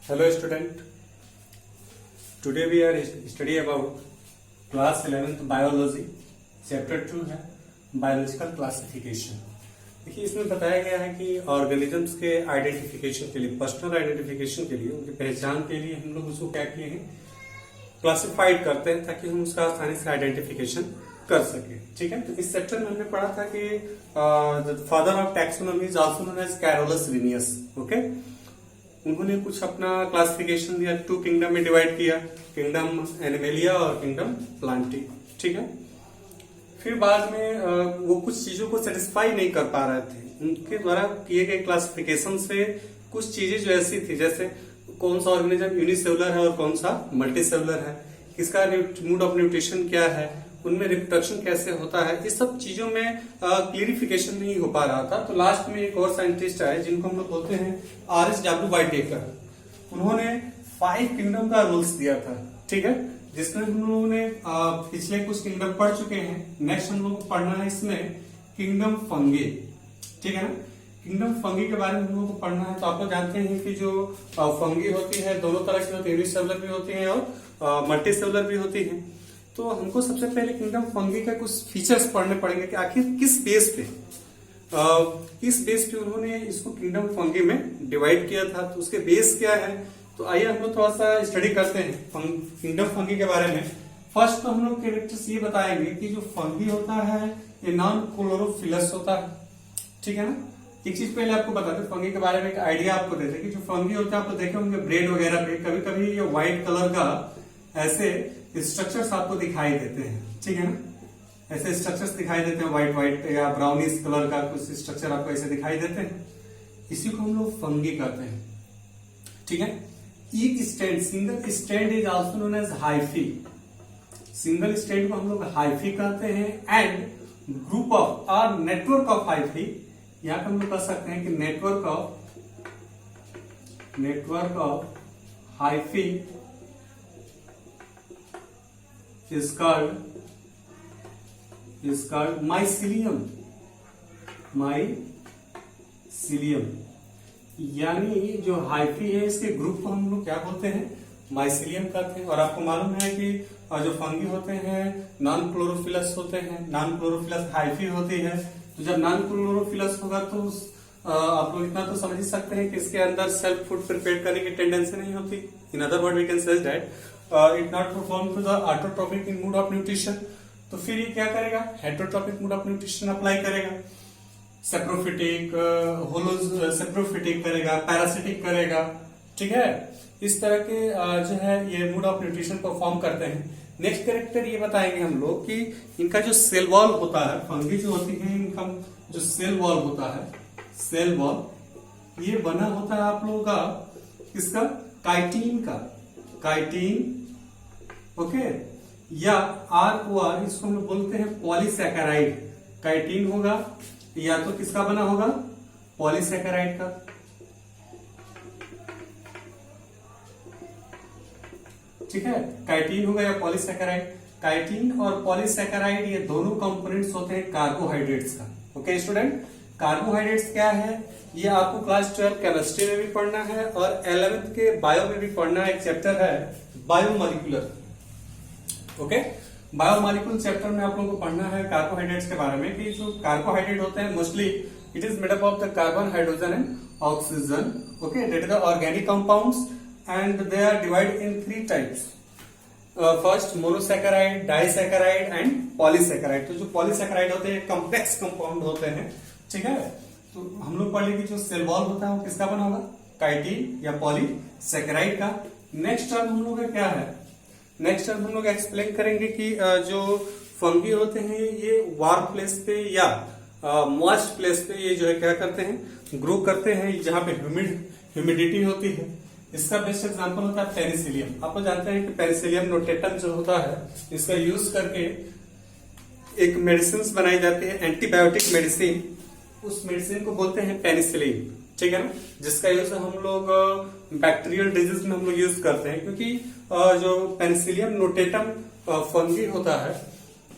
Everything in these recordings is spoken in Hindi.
Hello student, today we are study about class 11th biology chapter 2 है biological classification। देखिए इसमें बताया गया है कि ऑर्गेनिजम्स के आइडेंटिफिकेशन के लिए, पर्सनल आइडेंटिफिकेशन के लिए, उनकी पहचान के लिए हम लोग उसको क्या किए हैं, क्लासिफाइड करते हैं ताकि हम उसका आसानी से आइडेंटिफिकेशन कर सके। ठीक है, तो इस चैप्टर में हमने पढ़ा था कि father of taxonomy is also known as Carolus Linnaeus. Okay, उन्होंने कुछ अपना क्लासिफिकेशन दिया, टू किंगडम में डिवाइड किया, किंगडम एनिमेलिया और किंगडम प्लांटी। ठीक है, फिर बाद में वो कुछ चीजों को सेटिस्फाई नहीं कर पा रहे थे, उनके द्वारा किए गए क्लासिफिकेशन से कुछ चीजें जो ऐसी थी, जैसे कौन सा ऑर्गेनिज्म यूनिसेलुलर है और कौन सा मल्टीसेलुलर है, किसका मोड ऑफ न्यूट्रिशन क्या है, उनमें रिप्रोडक्शन कैसे होता है, इस सब चीजों में क्लियरिफिकेशन नहीं हो पा रहा था। तो लास्ट में एक और साइंटिस्ट आए जिनको हम लोग बोलते हैं RSW वाइटेकर। उन्होंने 5 किंगडम का रूल्स दिया था। ठीक है, जिसमें हम लोगों ने पिछले कुछ किंगडम पढ़ चुके हैं। नेक्स्ट हम लोग को पढ़ना है इसमें किंगडम फंगी। ठीक है ना, किंगडम फंगी के बारे में हम लोग को पढ़ना है। तो आप लोग जानते हैं कि जो फंगी होती है दोनों तरह की होती है, यूनिसेलुलर भी होती है और मल्टीसेलुलर भी होती है। तो हमको सबसे पहले किंगडम फंगी का कुछ फीचर्स पढ़ने पड़ेंगे कि आखिर किस बेस पे उन्होंने इसको किंगडम फंगी में डिवाइड किया था, तो उसके बेस क्या है। तो आइए हम लोग थोड़ा सा स्टडी करते हैं किंगडम फंगी के बारे में। फर्स्ट तो हम लोग कैरेक्टर्स ये बताएंगे कि जो फंगी होता है ये नॉन क्लोरोफिलस होता है। ठीक है ना, एक चीज पहले आपको बताते हैं फंगी के बारे में, एक आइडिया आपको देते कि जो फंगी होता है, आप देखे होंगे ब्रेड वगैरह पे कभी कभी ये व्हाइट कलर का ऐसे स्ट्रक्चर्स आपको दिखाई देते हैं। ठीक है ना, ऐसे स्ट्रक्चर्स दिखाई देते हैं, व्हाइट व्हाइट या ब्राउनिश कलर का कुछ स्ट्रक्चर आपको ऐसे दिखाई देते हैं, इसी को हम लोग फंगी कहते हैं। ठीक है, एक strand, single strand is also known as hyphae. Single strand को हम लोग हाइफी कहते हैं। एंड ग्रुप ऑफ और नेटवर्क ऑफ हाइफी, यहां पर हम लोग कह सकते हैं कि network of hyphae is called mycelium। यानी जो हाइफी है इसके ग्रुप को हम लोग क्या बोलते हैं, माइसिलियम कहते हैं। और आपको मालूम है कि जो फंगी होते हैं नॉन क्लोरोफिलस होते हैं, नॉन क्लोरोफिलस हाइफी होती है। तो जब नॉन क्लोरोफिलस होगा तो आप लोग इतना तो समझ ही सकते हैं कि इसके अंदर सेल्फ फूड प्रिपेयर करने की टेंडेंसी नहीं होती। In other word we can say that it not perform to the autotrophic in mode of nutrition. तो फिर ये क्या करेगा, heterotrophic mode of nutrition apply करेगा, सेप्रोफिटिक, सेप्रोफिटिक करेगा, पैरासिटिक करेगा। ठीक है, इस तरह के जो है ये मोड ऑफ न्यूट्रिशन परफॉर्म करते हैं। नेक्स्ट कैरेक्टर ये बताएंगे हम लोग कि इनका जो सेल वॉल होता है, फंगी जो होती है इनका जो सेल वॉल होता है, सेल वॉल ये बना होता है आप लोगों का किसका, काइटिन का, काइटिन। ओके, या ROR इसको हम बोलते हैं पॉलीसैकेराइड। काइटिन होगा या तो किसका बना होगा, पॉलीसैकेराइड का। ठीक है, काइटिन होगा या पॉलीसैकेराइड। काइटिन और पॉलीसैकेराइड ये दोनों कंपोनेंट्स होते हैं कार्बोहाइड्रेट्स का। ओके स्टूडेंट, कार्बोहाइड्रेट्स क्या है ये आपको क्लास 12 केमिस्ट्री में भी पढ़ना है और 11th के बायो में भी पढ़ना है। एक चैप्टर है बायोमोलिकुलर। ओके, बायोमोलिकुलर चैप्टर में आप लोगों को पढ़ना है कार्बोहाइड्रेट्स के बारे में कि जो कार्बोहाइड्रेट होते हैं mostly it is made up of the carbon, hydrogen and oxygen. Okay, that is the organic compounds and they are divided in 3 types. First monosaccharide, disaccharide and polysaccharide. तो जो पॉलीसैकेराइड होते हैं कॉम्प्लेक्स कंपाउंड होते हैं। ठीक है, तो हम लोग पढ़ लेंगे जो सेल वॉल होता है वो किसका बना होगा, काइटिन या पॉलीसैकेराइड का। नेक्स्ट टर्म हम लोग का क्या है, नेक्स्ट टर्म हम लोग एक्सप्लेन करेंगे कि जो फंगी होते हैं ये वार्म प्लेस पे या मॉइस्ट प्लेस पे ये जो है क्या करते हैं, ग्रो करते हैं जहां पे ह्यूमिडिटी होती है। इसका बेस्ट एग्जांपल होता है पेनिसिलियम। आप लोग जानते हैं कि पेनिसिलियम नोटेटम जो होता है इसका यूज करके एक मेडिसिन बनाई जाती है, एंटीबायोटिक मेडिसिन। उस मेडिसिन को बोलते हैं पेनिसिलिन। ठीक है ना, जिसका यूज हम लोग बैक्टीरियल डिजीज में हम लोग यूज करते हैं, क्योंकि जो पेनिसिलियम नोटेटम फंगी होता है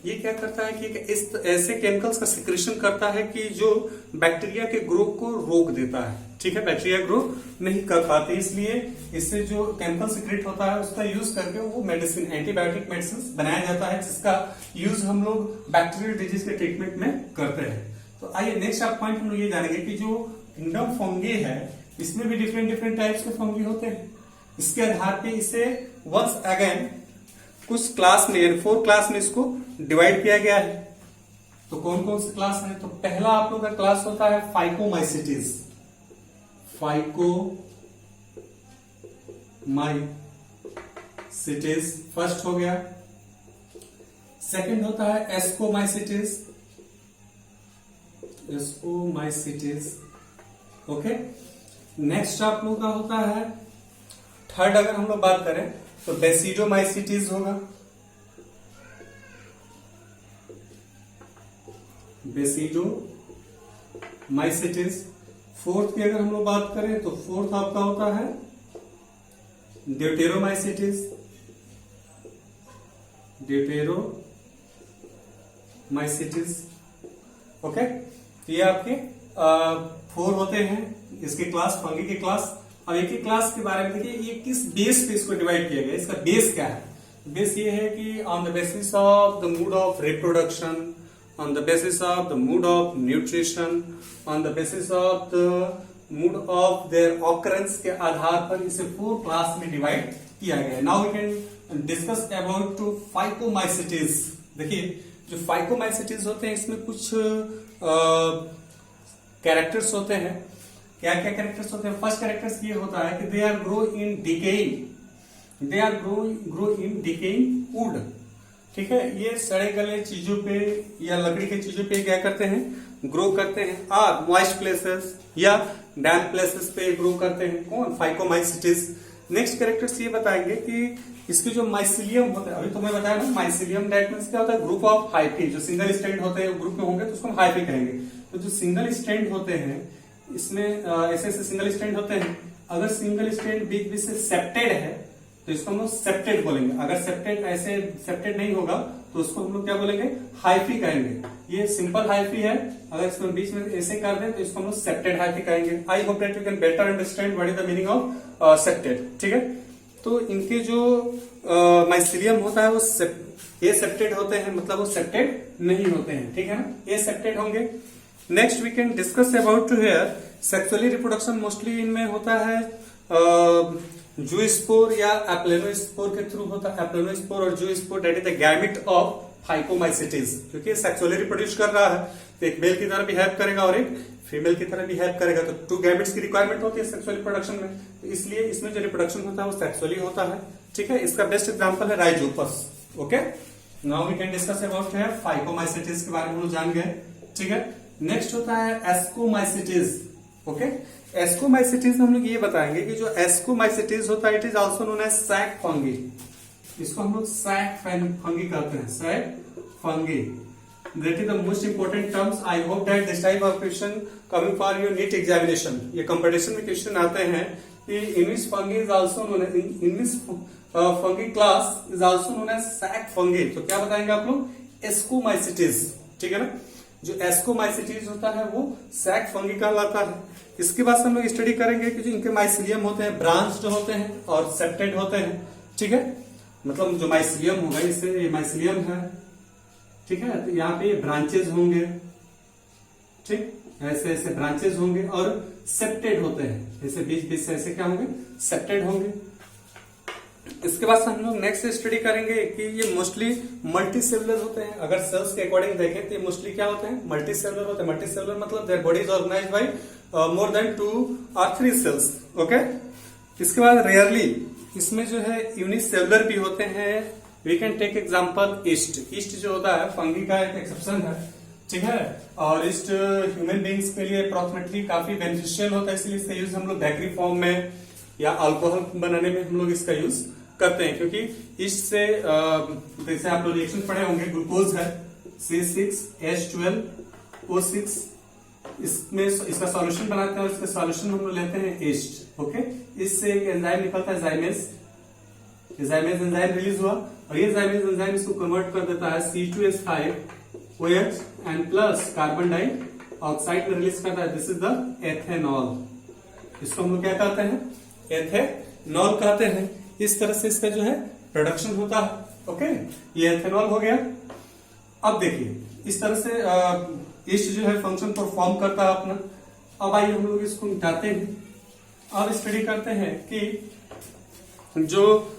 ये क्या करता है कि इस ऐसे केमिकल्स का सिक्रेशन करता है कि जो बैक्टीरिया के ग्रोथ को रोक देता है। ठीक है, बैक्टीरिया ग्रो नहीं कर पाते, इसलिए इससे जो केमिकल सिक्रेट होता है उसका यूज करके वो मेडिसिन, एंटीबायोटिक मेडिसिन बनाया जाता है, जिसका यूज हम लोग बैक्टीरियल डिजीज के ट्रीटमेंट में करते हैं। तो आइए नेक्स्ट आप पॉइंट हम लोग ये जानेंगे कि जो किंगडम फंगी है इसमें भी डिफरेंट डिफरेंट टाइप्स के फंगी होते हैं। इसके आधार पे इसे वंस अगेन कुछ क्लास में 4 क्लास में इसको डिवाइड किया गया है। तो कौन कौन से क्लास है? तो पहला आप लोग का क्लास होता है फाइकोमाइसिटीज, फाइकोमाइसिटीज फर्स्ट हो गया। सेकंड होता है एस्कोमाइसिटीज, एस्कोमाइसिटीज ओके। नेक्स्ट आप लोग का होता है थर्ड, अगर हम लोग बात करें तो बेसिडोमाइसिटीज होगा, बेसिडोमाइसिटीज। फोर्थ की अगर हम लोग बात करें तो फोर्थ आपका होता है ड्यूटेरोमाइसिटीज, ड्यूटेरोमाइसिटीज ओके। तो ये आपके 4 होते हैं इसके क्लास, फंगी के क्लास। अब एक एक क्लास के बारे में देखिए, ये किस बेस पे इसको डिवाइड किया गया, इसका बेस क्या है? बेस ये है कि on the basis of the mood off reproduction, on the basis of the mood off nutrition, on the basis of the mood of their occurrence के आधार पर इसे 4 क्लास में डिवाइड किया गया है। Now we can discuss about to phycomycetes. देखिए जो फाइकोमाइसिटीज होते हैं इसमें कुछ कैरेक्टर्स होते हैं। क्या क्या कैरेक्टर्स होते हैं? फर्स्ट कैरेक्टर्स ये होता है कि they are grow in decaying, they are grow in decaying wood. ठीक है, ये सड़े गले चीजों पे या लकड़ी के चीजों पे क्या करते हैं? ग्रो करते हैं। और मॉइस्ट प्लेसेस या डैम्प प्लेसेस पे ग्रो करते हैं। कौन? फाइकोमाइसिटीज। नेक्स्ट कैरेक्टर्स ये बताएंगे कि इसके जो माइसिलियम होता है, अभी तो मैं बताया ना माइसिलियम दैट मींस क्या होता है? Group of hyphae. जो सिंगल स्टैंड होते हैं ग्रुप में होंगे तो उसको हम हाइफी कहेंगे। तो जो सिंगल स्टैंड होते हैं इसमें ऐसे ऐसे सिंगल स्टैंड होते हैं। अगर सिंगल स्टैंड बीच बीच से सेप्टेड है तो इसको हम लोग सेप्टेड बोलेंगे। अगर सेप्टेड ऐसे सेप्टेड नहीं होगा तो उसको हम लोग क्या बोलेंगे? हाइफी कहेंगे। ये सिंपल हाइफी है, अगर इसको बीच में ऐसे कर दें तो इसको हम लोग सेप्टेड हाइफी कहेंगे। आई hope that you can better understand what is the meaning of septate. ठीक है, तो इनके जो माइसिलियम होता है वो ये सेप्टेड होते हैं, मतलब वो सेप्टेड नहीं होते हैं। ठीक है ना, ये सेप्टेड होंगे। Next we can discuss about to here sexually reproduction. Mostly इनमें होता है जूस्पोर या एप्लेनोस्पोर के थ्रू होता है। एप्लेनोस्पोर और zoospore that is the gamete of phycomycetes, क्योंकि सेक्सुअली रिप्रोड्यूस कर रहा है तो एक मेल की तरह बिहेव करेगा और एक फीमेल की तरह बिहेव करेगा। तो 2 गैमेट्स की रिक्वायरमेंट होती है सेक्सुअल रिप्रोडक्शन में, तो इसलिए इसमें जो रिप्रोडक्शन होता है वो सेक्सुअली होता है। ठीक है, इसका बेस्ट एग्जांपल है Rhizopus. Okay, now we can discuss about है फाइकोमाइसिटीज के बारे में हम लोग जान गए। ठीक है, नेक्स्ट होता है एस्कोमाइसिटीज। ओके, एस्कोमाइसिटीज में हम लोग ये बताएंगे कि जो एस्कोमाइसिटीज होता है it is also known as sac fungi. इसको हम लोग सैक फंगी कहते हैं, sac fungi. That is the most important terms. I hope that this type of question coming for your NEET examination. ये competition में क्वेश्चन आते हैं कि English fungi is also known as English fungi class is also known as sac fungi. तो क्या बताएंगे आप लोग? Ascomycetes. ठीक है ना, जो एस्कोमाइसिटीज होता है वो सैक फंगी कहलाता है। इसके बाद हम लोग स्टडी करेंगे कि जो इनके माइसिलियम होते हैं ब्रांच्ड होते हैं और सेप्टेड होते हैं। ठीक है, मतलब जो माइसिलियम होगा इससे ये माइसिलियम है। ठीक है, तो यहाँ पे ब्रांचेज होंगे। ठीक, ऐसे ऐसे ब्रांचेज होंगे और सेप्टेड होते हैं, ऐसे बीच बीच से ऐसे क्या होंगे? सेप्टेड होंगे। इसके बाद हम लोग नेक्स्ट स्टडी करेंगे कि ये मोस्टली मल्टी सेलुलर होते हैं। अगर सेल्स के अकॉर्डिंग देखें तो ये मोस्टली क्या होते हैं? मल्टी सेलुलर होते हैं। मल्टी सेलुलर मतलब their body is organised by more than 2 or 3 cells. Okay, इसके बाद रेयरली इसमें जो है यूनिसेलुलर भी होते हैं। We can take example yeast. Yeast जो होता है फंगी का एक एक्सेप्शन है। ठीक है, और ईस्ट ह्यूमन बींग्स के लिए अप्रोक्सीमेटली काफी बेनिफिशियल होता है, इसलिए इसका यूज हम लोग बेकरी फॉर्म में या अल्कोहल बनाने में हम लोग इसका यूज करते हैं। क्योंकि ईस्ट से जैसे आप लोग रिएक्शन पढ़े होंगे, ग्लूकोज है C6H12O6, इसमें इसका सॉल्यूशन बनाते हैं और इसका सॉल्यूशन हम लोग लेते हैं ईस्ट। ओके, इससे एक एंजाइम निकलता है जाइमेज। एंजाइम रिलीज हुआ और ये जाइमेज एंजाइम इसको कन्वर्ट कर देता है C2H5OH and plus carbon dioxide में रिलीज करता है। This is the ethanol. इसको हम लोग क्या कहते हैं? एथेनॉल कहते हैं। इस तरह से इसका जो है प्रोडक्शन होता है। ओके, ये एथेनॉल हो गया। अब देखिए इस तरह से ईस्ट जो है फंक्शन परफॉर्म करता है अपना। अब आइए हम लोग इसको मिटाते हैं। अब स्टडी करते हैं कि जो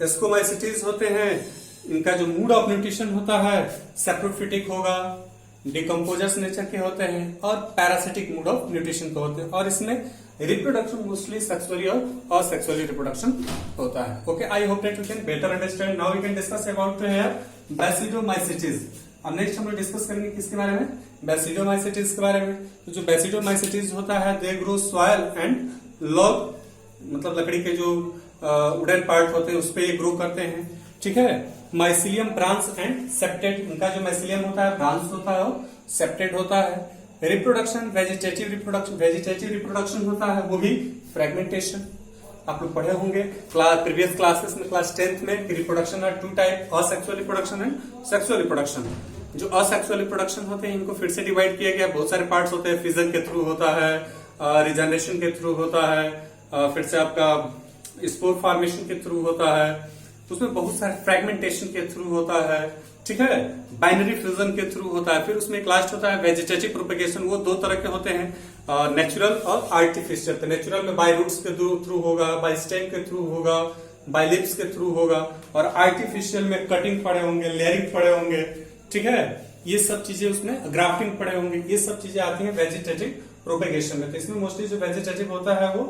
एस्कोमाइसिटीज होते हैं, इनका जो मोड ऑफ न्यूट्रिशन होता है सैप्रोफिटिक होगा, डिकम्पोजर्स नेचर के होते हैं और पैरासिटिक मोड ऑफ न्यूट्रिशन के होते हैं। और इसमें रिप्रोडक्शन मोस्टली सेक्सुअली और असेक्सुअली रिप्रोडक्शन होता है। Okay, I hope that you can better understand. Now we can discuss about basidiomycetes. अब नेक्स्ट हम लोग डिस्कस करेंगे किसके बारे में? बैसिडोमाइसिटीज के बारे में। तो जो बैसिडोमाइसिटीज होता है they grow soil and log, मतलब लकड़ी के जो वुडन पार्ट होते हैं उस पे ये ग्रो करते हैं। ठीक है, माइसिलियम ब्रांच एंड सेप्टेड, इनका जो माइसिलियम होता है ब्रांच होता है और सेप्टेड होता है। रिप्रोडक्शन वेजिटेटिव रिप्रोडक्शन होता है, वो भी फ्रेगमेंटेशन। आप लोग पढ़े होंगे प्रीवियस क्लासेस में, क्लास 10th में, reproduction are two type, asexual reproduction and sexual reproduction. जो असेक्सुअल रिप्रोडक्शन होते हैं इनको फिर से डिवाइड किया गया, बहुत सारे पार्ट्स होते हैं। फिजन के थ्रू होता है, रिजनरेशन के थ्रू होता है, फिर से आपका स्पोर फॉर्मेशन के थ्रू होता है, उसमें बहुत सारे फ्रेगमेंटेशन के थ्रू होता है। ठीक है, बाइनरी फ्यूजन के थ्रू होता है। फिर उसमें एक लास्ट होता है वेजिटेटिव प्रोपेगेशन। वो दो तरह के होते हैं, नेचुरल और आर्टिफिशियल। तो नेचुरल में बाय रूट्स के थ्रू होगा, बाय स्टेम के थ्रू होगा, बाय लिप्स के थ्रू होगा, और आर्टिफिशियल में कटिंग पड़े होंगे, लेयरिंग पड़े होंगे। ठीक है, ये सब चीजें उसमें ग्राफ्टिंग पड़े होंगे, ये सब चीजें आती हैं वेजिटेटिव प्रोपेगेशन में। तो इसमें मोस्टली जो वेजिटेटिव होता है वो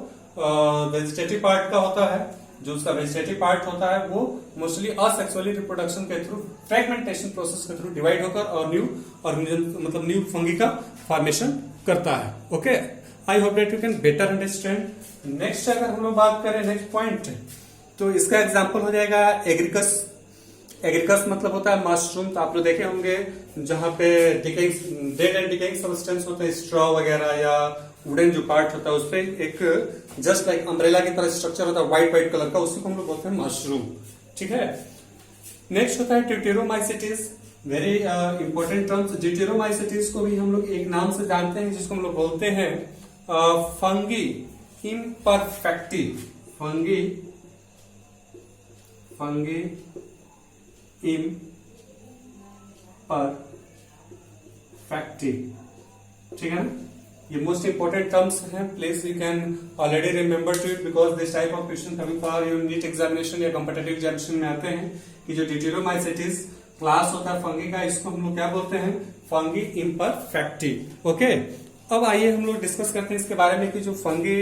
वेजिटेटिव पार्ट का होता है। जो उसका वेजिटेटिव पार्ट होता है वो मोस्टली असेक्सुअली रिप्रोडक्शन के थ्रू, फ्रेगमेंटेशन प्रोसेस के थ्रू डिवाइड होकर और न्यू ऑर्गेनिज्म मतलब न्यू फंगी का फॉर्मेशन करता है। Okay, I hope that you can better understand. Next अगर हम लोग बात करें नेक्स्ट पॉइंट, तो इसका एग्जांपल हो जाएगा एग्रिकस। एग्रिकस मतलब होता है मशरूम। तो आप लोग देखे होंगे जहां पे डेड एंड डिकेइंग सब्सटेंस होते हैं, स्ट्रॉ वगैरह या वुडन जो पार्ट होता है उस पे एक जस्ट लाइक अम्ब्रेला की तरह स्ट्रक्चर होता है व्हाइट कलर का, उसी को हम लोग बोलते हैं मशरूम। ठीक है, नेक्स्ट होता है deuteromycetes. Very important terms. Deuteromycetes को भी हम लोग एक नाम से जानते हैं जिसको हम लोग बोलते हैं फंगी इम्परफेक्टी। Fungi imperfecti. ठीक है ना, ये मोस्ट इंपोर्टेंट टर्म्स हैं। Please you can already remember to it because this type of question coming for your NEET examination या कॉम्पिटिटिव एग्जामिनेशन में आते हैं कि जो ड्यूटेरोमाइसिटीज क्लास होता है फंगी का, इसको हम लोग क्या बोलते हैं? Fungi imperfecti. ओके, अब आइए हम लोग डिस्कस करते हैं इसके बारे में कि जो फंगी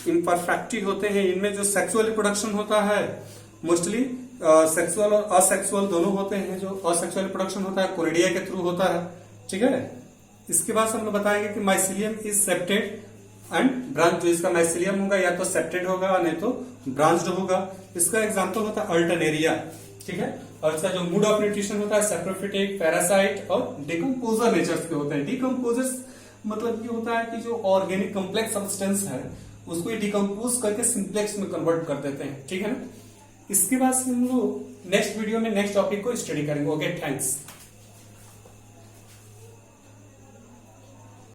इम्परफेक्टी होते हैं इनमें जो सेक्सुअल रिप्रोडक्शन होता है मोस्टली सेक्सुअल और असेक्सुअल दोनों होते हैं। जो असेक्सुअल रिप्रोडक्शन होता है कोरिडिया के थ्रू होता है। ठीक है, इसके बाद हम लोग बताएंगे कि mycelium is septate and branch. जो इसका माइसिलियम होगा या तो सेप्टेड होगा नहीं तो ब्रांच्ड होगा। इसका एग्जांपल होता है अल्टरनेरिया। ठीक है, और इसका जो मोड ऑफ न्यूट्रिशन होता है सैप्रोफिटिक, पैरासाइट और डिकम्पोजर नेचर के होते हैं। डिकम्पोजर्स मतलब ये होता है कि जो ऑर्गेनिक कॉम्प्लेक्स सब्सटेंस है उसको ये डिकम्पोज करके सिंप्लेक्स में कन्वर्ट कर देते हैं। ठीक है ना, इसके बाद हम लोग नेक्स्ट वीडियो में नेक्स्ट टॉपिक को स्टडी करेंगे। Okay, thanks.